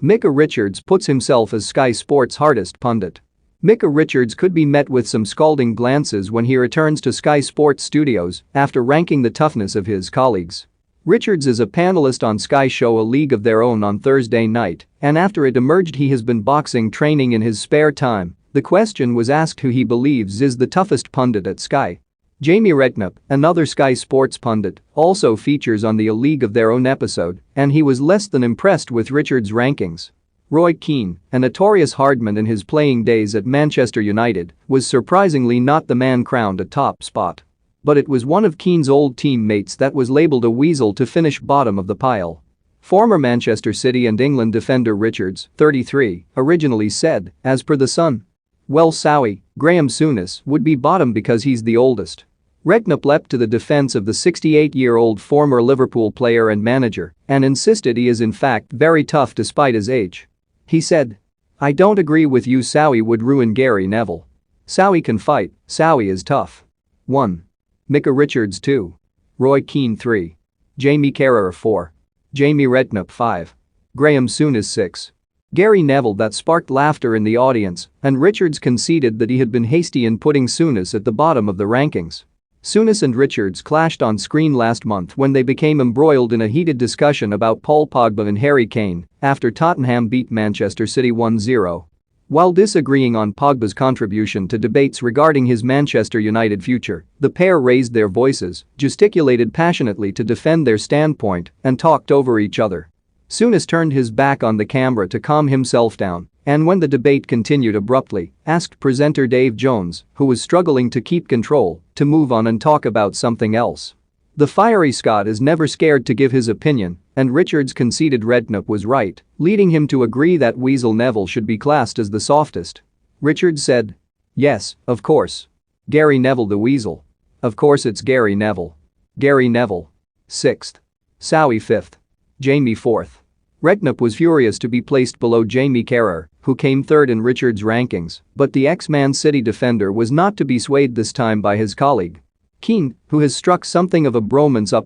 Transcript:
Micah Richards puts himself as Sky Sports' hardest pundit. Micah Richards could be met with some scalding glances when he returns to Sky Sports studios after ranking the toughness of his colleagues. Richards is a panelist on Sky show A League of Their Own on Thursday night, and after it emerged he has been boxing training in his spare time, the question was asked who he believes is the toughest pundit at Sky. Jamie Redknapp, another Sky Sports pundit, also features on the A League of Their Own episode, and he was less than impressed with Richards' rankings. Roy Keane, a notorious hardman in his playing days at Manchester United, was surprisingly not the man crowned a top spot. But it was one of Keane's old teammates that was labelled a weasel to finish bottom of the pile. Former Manchester City and England defender Richards, 33, originally said, as per The Sun, "Well, Sowie, Graham Souness would be bottom because he's the oldest." Redknapp leapt to the defense of the 68-year-old former Liverpool player and manager and insisted he is in fact very tough despite his age. He said, "I don't agree with you. Sowie would ruin Gary Neville. Sowie can fight, Sowie is tough." 1. Micah Richards 2. Roy Keane 3. Jamie Carragher 4. Jamie Redknapp 5. Graham Souness 6. Gary Neville. That sparked laughter in the audience, and Richards conceded that he had been hasty in putting Souness at the bottom of the rankings. Souness and Richards clashed on screen last month when they became embroiled in a heated discussion about Paul Pogba and Harry Kane after Tottenham beat Manchester City 1-0. While disagreeing on Pogba's contribution to debates regarding his Manchester United future, the pair raised their voices, gesticulated passionately to defend their standpoint, and talked over each other. Souness turned his back on the camera to calm himself down, and when the debate continued abruptly, asked presenter Dave Jones, who was struggling to keep control, to move on and talk about something else. The fiery Scot is never scared to give his opinion, and Richards conceded Redknapp was right, leading him to agree that Weasel Neville should be classed as the softest. Richards said, "Yes, of course. Gary Neville the Weasel. Of course it's Gary Neville. Gary Neville. 6th. Sowie 5th. Jamie 4th. Redknapp was furious to be placed below Jamie Carragher, who came third in Richards' rankings, but the ex-Man City defender was not to be swayed this time by his colleague. Keane, who has struck something of a bromance up